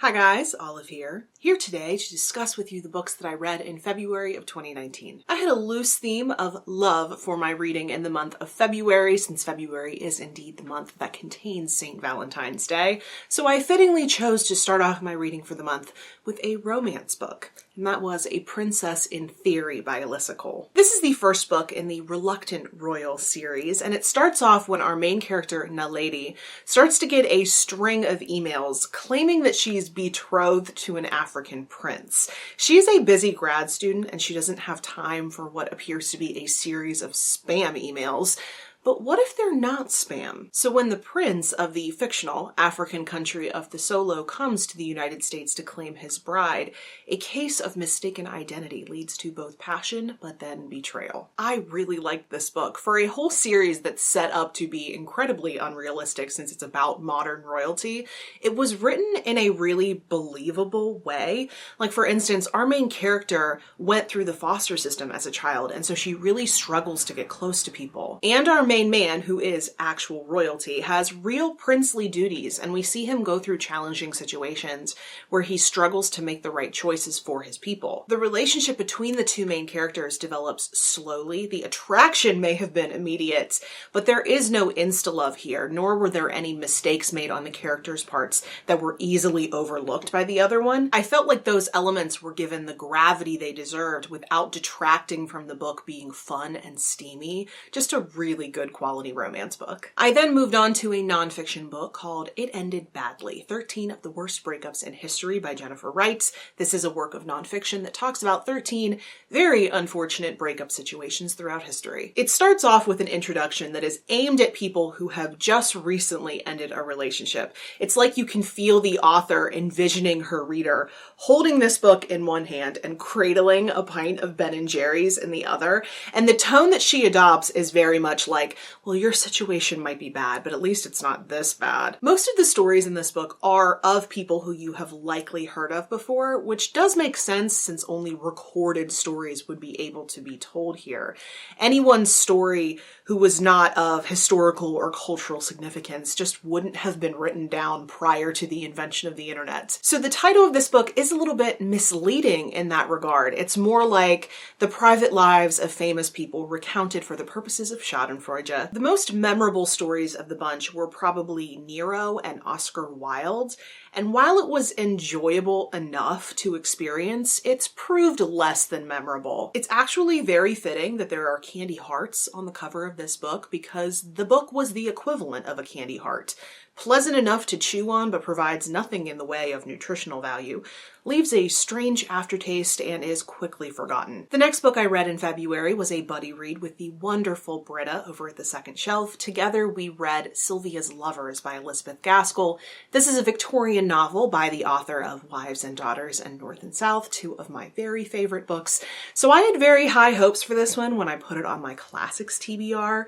Hi guys, Olive here. Here today to discuss with you the books that I read in February of 2019. I had a loose theme of love for my reading in the month of February, since February is indeed the month that contains St. Valentine's Day, so I fittingly chose to start off my reading for the month with a romance book, and that was A Princess in Theory by Alyssa Cole. This is the first book in the Reluctant Royal series, and it starts off when our main character, Naledi, starts to get a string of emails claiming that she's betrothed to an African prince. She's a busy grad student and she doesn't have time for what appears to be a series of spam emails. But what if they're not spam? So when the prince of the fictional African country of the Solo comes to the United States to claim his bride, a case of mistaken identity leads to both passion but then betrayal. I really liked this book for a whole series that's set up to be incredibly unrealistic since it's about modern royalty. It was written in a really believable way. Like, for instance, our main character went through the foster system as a child, and so she really struggles to get close to people. And our main man, who is actual royalty, has real princely duties, and we see him go through challenging situations where he struggles to make the right choices for his people. The relationship between the two main characters develops slowly. The attraction may have been immediate, but there is no insta-love here, nor were there any mistakes made on the characters' parts that were easily overlooked by the other one. I felt like those elements were given the gravity they deserved without detracting from the book being fun and steamy. Just a really good quality romance book. I then moved on to a nonfiction book called It Ended Badly, 13 of the Worst Breakups in History by Jennifer Wright. This is a work of nonfiction that talks about 13 very unfortunate breakup situations throughout history. It starts off with an introduction that is aimed at people who have just recently ended a relationship. It's like you can feel the author envisioning her reader holding this book in one hand and cradling a pint of Ben & Jerry's in the other. And the tone that she adopts is very much like, well, your situation might be bad, but at least it's not this bad. Most of the stories in this book are of people who you have likely heard of before, which does make sense since only recorded stories would be able to be told here. Anyone's story who was not of historical or cultural significance just wouldn't have been written down prior to the invention of the internet. So the title of this book is a little bit misleading in that regard. It's more like the private lives of famous people recounted for the purposes of Schadenfreude. The most memorable stories of the bunch were probably Nero and Oscar Wilde, and while it was enjoyable enough to experience, it's proved less than memorable. It's actually very fitting that there are candy hearts on the cover of this book because the book was the equivalent of a candy heart. Pleasant enough to chew on but provides nothing in the way of nutritional value, leaves a strange aftertaste, and is quickly forgotten. The next book I read in February was a buddy read with the wonderful Britta over at the second shelf. Together we read Sylvias Lover by Elizabeth Gaskell. This is a Victorian novel by the author of Wives and Daughters and North and South, two of my very favorite books. So I had very high hopes for this one when I put it on my classics TBR.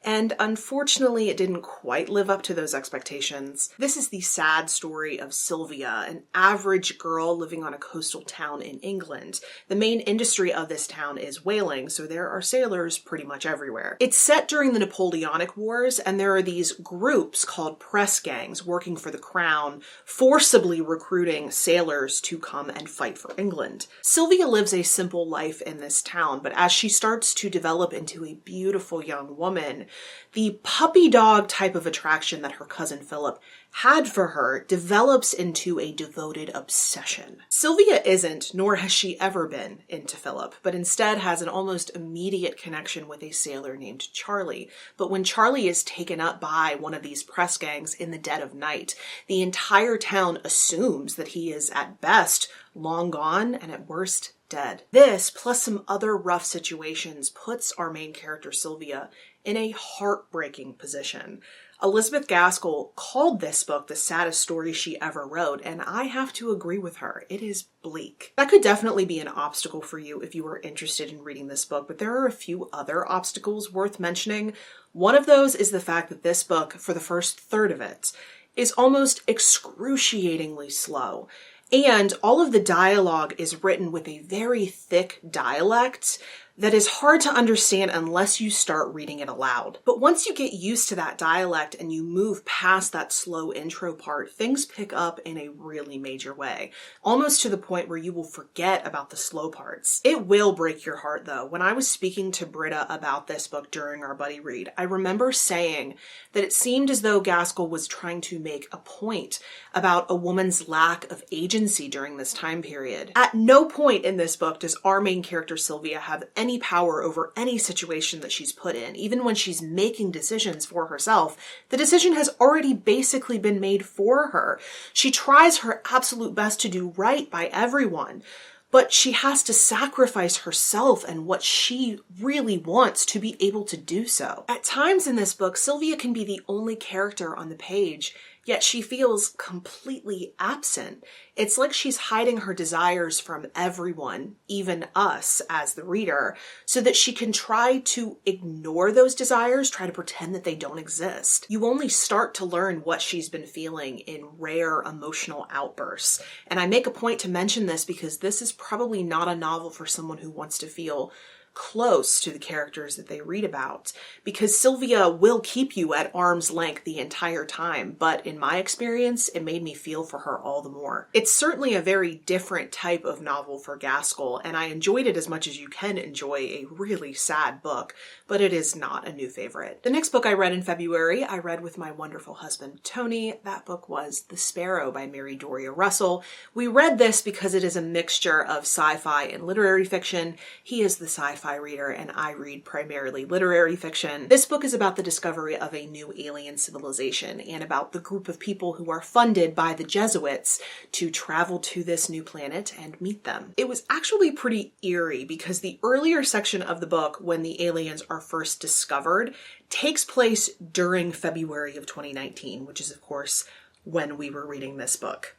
And unfortunately, it didn't quite live up to those expectations. This is the sad story of Sylvia, an average girl living on a coastal town in England. The main industry of this town is whaling, so there are sailors pretty much everywhere. It's set during the Napoleonic Wars, and there are these groups called press gangs working for the crown, forcibly recruiting sailors to come and fight for England. Sylvia lives a simple life in this town, but as she starts to develop into a beautiful young woman, the puppy dog type of attraction that her cousin Philip had for her develops into a devoted obsession. Sylvia isn't, nor has she ever been, into Philip, but instead has an almost immediate connection with a sailor named Charlie. But when Charlie is taken up by one of these press gangs in the dead of night, the entire town assumes that he is at best long gone and at worst dead. This, plus some other rough situations, puts our main character Sylvia in a heartbreaking position. Elizabeth Gaskell called this book the saddest story she ever wrote, and I have to agree with her. It is bleak. That could definitely be an obstacle for you if you were interested in reading this book, but there are a few other obstacles worth mentioning. One of those is the fact that this book, for the first third of it, is almost excruciatingly slow. And all of the dialogue is written with a very thick dialect that is hard to understand unless you start reading it aloud. But once you get used to that dialect and you move past that slow intro part, things pick up in a really major way, almost to the point where you will forget about the slow parts. It will break your heart though. When I was speaking to Britta about this book during our buddy read, I remember saying that it seemed as though Gaskell was trying to make a point about a woman's lack of agency during this time period. At no point in this book does our main character Sylvia have any power over any situation that she's put in. Even when she's making decisions for herself, the decision has already basically been made for her. She tries her absolute best to do right by everyone, but she has to sacrifice herself and what she really wants to be able to do so. At times in this book, Sylvia can be the only character on the page, yet she feels completely absent. It's like she's hiding her desires from everyone, even us as the reader, so that she can try to ignore those desires, try to pretend that they don't exist. You only start to learn what she's been feeling in rare emotional outbursts. And I make a point to mention this because this is probably not a novel for someone who wants to feel close to the characters that they read about, because Sylvia will keep you at arm's length the entire time, but in my experience, it made me feel for her all the more. It's certainly a very different type of novel for Gaskell, and I enjoyed it as much as you can enjoy a really sad book, but it is not a new favorite. The next book I read in February, I read with my wonderful husband, Tony. That book was The Sparrow by Mary Doria Russell. We read this because it is a mixture of sci-fi and literary fiction. He is the sci-fi reader and I read primarily literary fiction. This book is about the discovery of a new alien civilization and about the group of people who are funded by the Jesuits to travel to this new planet and meet them. It was actually pretty eerie because the earlier section of the book, when the aliens are first discovered, takes place during February of 2019, which is of course when we were reading this book.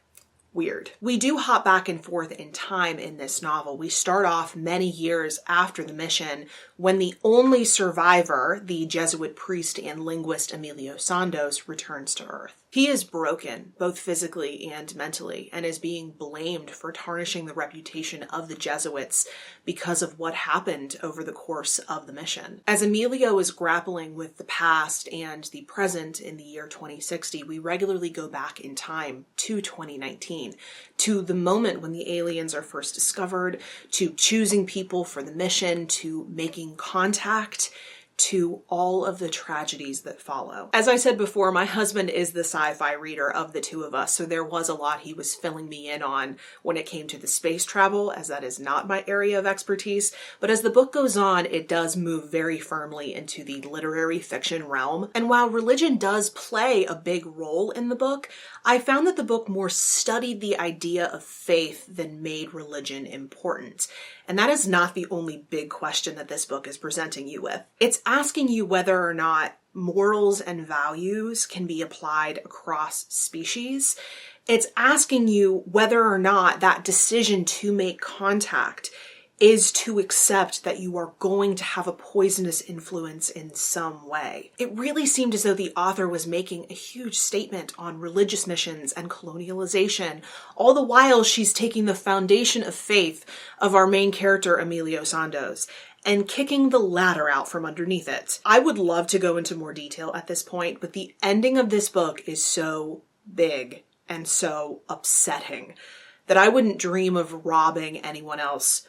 Weird. We do hop back and forth in time in this novel. We start off many years after the mission when the only survivor, the Jesuit priest and linguist Emilio Santos, returns to Earth. He is broken, both physically and mentally, and is being blamed for tarnishing the reputation of the Jesuits because of what happened over the course of the mission. As Emilio is grappling with the past and the present in the year 2060, we regularly go back in time to 2019, to the moment when the aliens are first discovered, to choosing people for the mission, to making contact, to all of the tragedies that follow. As I said before, my husband is the sci-fi reader of the two of us, so there was a lot he was filling me in on when it came to the space travel, as that is not my area of expertise. But as the book goes on, it does move very firmly into the literary fiction realm. And while religion does play a big role in the book, I found that the book more studied the idea of faith than made religion important. And that is not the only big question that this book is presenting you with. It's asking you whether or not morals and values can be applied across species. It's asking you whether or not that decision to make contact is to accept that you are going to have a poisonous influence in some way. It really seemed as though the author was making a huge statement on religious missions and colonialization, all the while she's taking the foundation of faith of our main character, Emilio Santos, and kicking the ladder out from underneath it. I would love to go into more detail at this point, but the ending of this book is so big and so upsetting that I wouldn't dream of robbing anyone else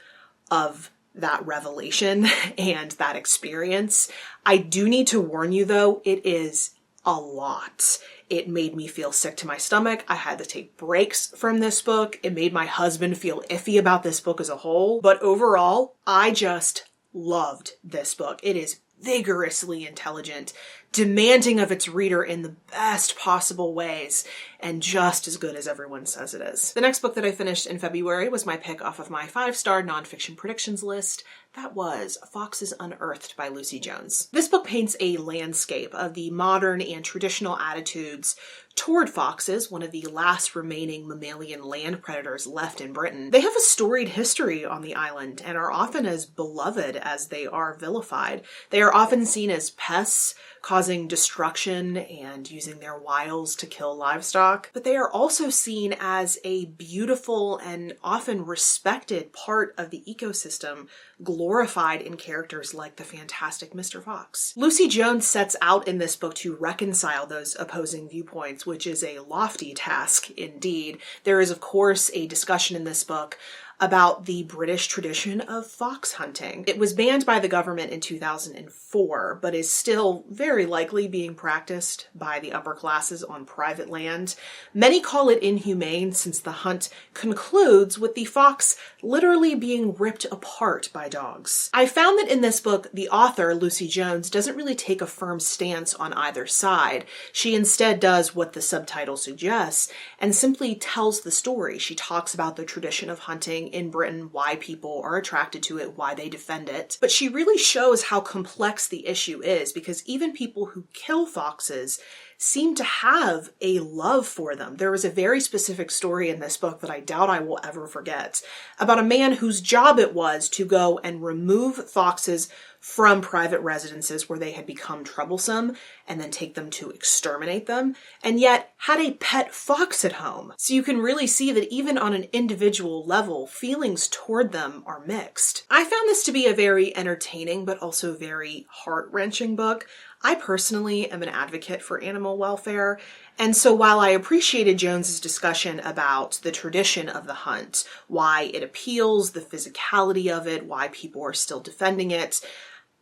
of that revelation and that experience. I do need to warn you though, it is a lot. It made me feel sick to my stomach. I had to take breaks from this book. It made my husband feel iffy about this book as a whole. But overall, I just loved this book. It is vigorously intelligent, demanding of its reader in the best possible ways, and just as good as everyone says it is. The next book that I finished in February was my pick off of my 5-star nonfiction predictions list. That was Foxes Unearthed by Lucy Jones. This book paints a landscape of the modern and traditional attitudes toward foxes, one of the last remaining mammalian land predators left in Britain. They have a storied history on the island and are often as beloved as they are vilified. They are often seen as pests, causing destruction and using their wiles to kill livestock. But they are also seen as a beautiful and often respected part of the ecosystem, glorified in characters like the fantastic Mr. Fox. Lucy Jones sets out in this book to reconcile those opposing viewpoints, which is a lofty task indeed. There is, of course, a discussion in this book about the British tradition of fox hunting. It was banned by the government in 2004, but is still very likely being practiced by the upper classes on private land. Many call it inhumane since the hunt concludes with the fox literally being ripped apart by dogs. I found that in this book, the author, Lucy Jones, doesn't really take a firm stance on either side. She instead does what the subtitle suggests and simply tells the story. She talks about the tradition of hunting in Britain, why people are attracted to it, why they defend it. But she really shows how complex the issue is, because even people who kill foxes seem to have a love for them. There was a very specific story in this book that I doubt I will ever forget about a man whose job it was to go and remove foxes from private residences where they had become troublesome and then take them to exterminate them, and yet had a pet fox at home. So you can really see that even on an individual level, feelings toward them are mixed. I found this to be a very entertaining but also very heart-wrenching book. I personally am an advocate for animal welfare, and so while I appreciated Jones's discussion about the tradition of the hunt, why it appeals, the physicality of it, why people are still defending it,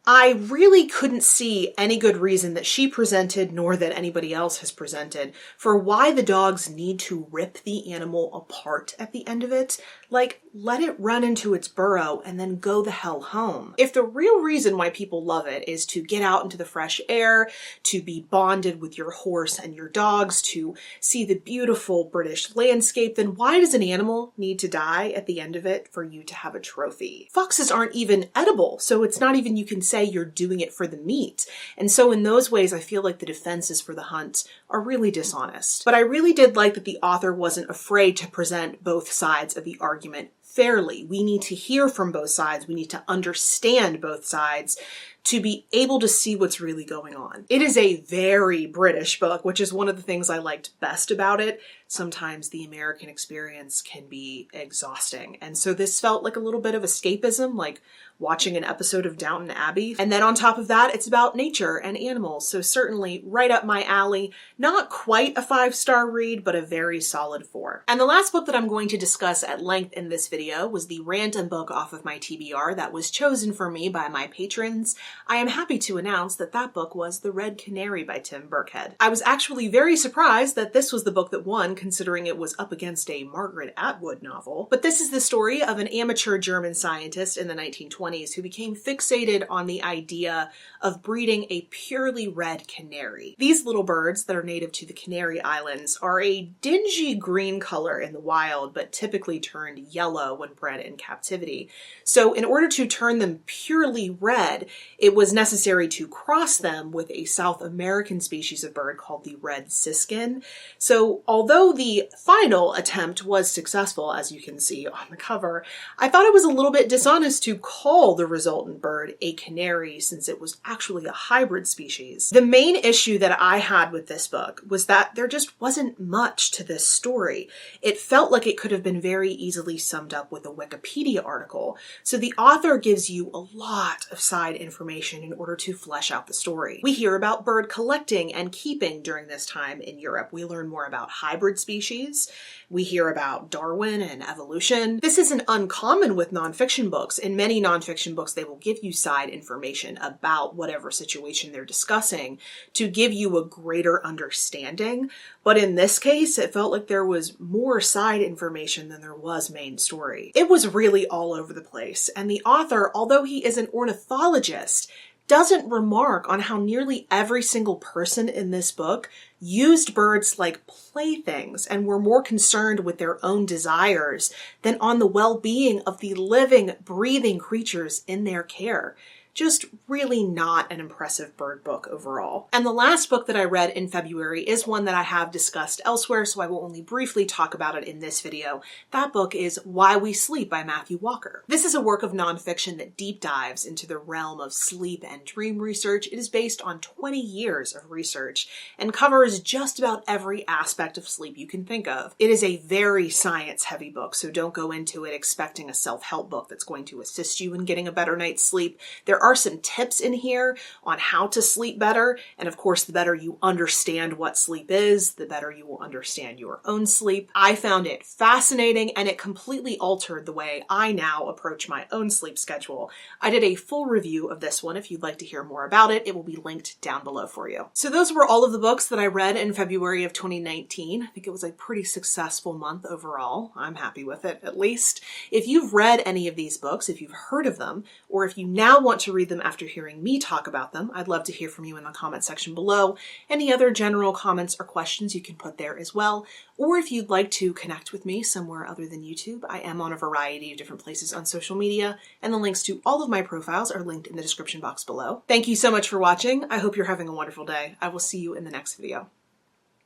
I really couldn't see any good reason that she presented, nor that anybody else has presented, for why the dogs need to rip the animal apart at the end of it. Like, let it run into its burrow and then go the hell home. If the real reason why people love it is to get out into the fresh air, to be bonded with your horse and your dogs, to see the beautiful British landscape, then why does an animal need to die at the end of it for you to have a trophy? Foxes aren't even edible, so it's not even you can say you're doing it for the meat. And so in those ways, I feel like the defenses for the hunt are really dishonest. But I really did like that the author wasn't afraid to present both sides of the argument fairly. We need to hear from both sides. We need to understand both sides to be able to see what's really going on. It is a very British book, which is one of the things I liked best about it. Sometimes the American experience can be exhausting. And so this felt like a little bit of escapism, like watching an episode of Downton Abbey. And then on top of that, it's about nature and animals. So certainly right up my alley. Not quite a 5-star read, but a very solid 4. And the last book that I'm going to discuss at length in this video was the random book off of my TBR that was chosen for me by my patrons. I am happy to announce that that book was The Red Canary by Tim Burkhead. I was actually very surprised that this was the book that won, considering it was up against a Margaret Atwood novel. But this is the story of an amateur German scientist in the 1920s who became fixated on the idea of breeding a purely red canary. These little birds that are native to the Canary Islands are a dingy green color in the wild, but typically turned yellow when bred in captivity. So in order to turn them purely red, it was necessary to cross them with a South American species of bird called the red siskin. So although the final attempt was successful, as you can see on the cover, I thought it was a little bit dishonest to call the resultant bird a canary since it was actually a hybrid species. The main issue that I had with this book was that there just wasn't much to this story. It felt like it could have been very easily summed up with a Wikipedia article. So the author gives you a lot of side information in order to flesh out the story. We hear about bird collecting and keeping during this time in Europe. We learn more about hybrid species. We hear about Darwin and evolution. This isn't uncommon with nonfiction books. In many nonfiction books, they will give you side information about whatever situation they're discussing to give you a greater understanding. But in this case, it felt like there was more side information than there was main story. It was really all over the place. And the author, although he is an ornithologist, doesn't remark on how nearly every single person in this book used birds like playthings and were more concerned with their own desires than on the well-being of the living, breathing creatures in their care. just really not an impressive bird book overall. And the last book that I read in February is one that I have discussed elsewhere, so I will only briefly talk about it in this video. That book is Why We Sleep by Matthew Walker. This is a work of nonfiction that deep dives into the realm of sleep and dream research. It is based on 20 years of research and covers just about every aspect of sleep you can think of. It is a very science-heavy book, so don't go into it expecting a self-help book that's going to assist you in getting a better night's sleep. There are some tips in here on how to sleep better, and of course, the better you understand what sleep is, the better you will understand your own sleep. I found it fascinating, and it completely altered the way I now approach my own sleep schedule. I did a full review of this one. If you'd like to hear more about it, it will be linked down below for you. So those were all of the books that I read in February of 2019. I think it was a pretty successful month overall. I'm happy with it, at least. If you've read any of these books, if you've heard of them, or if you now want to read them after hearing me talk about them, I'd love to hear from you in the comment section below. Any other general comments or questions you can put there as well. Or if you'd like to connect with me somewhere other than YouTube, I am on a variety of different places on social media, and the links to all of my profiles are linked in the description box below. Thank you so much for watching. I hope you're having a wonderful day. I will see you in the next video.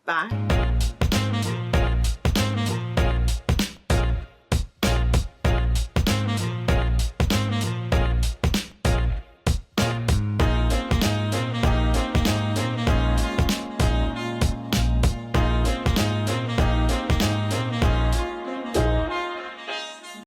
Bye.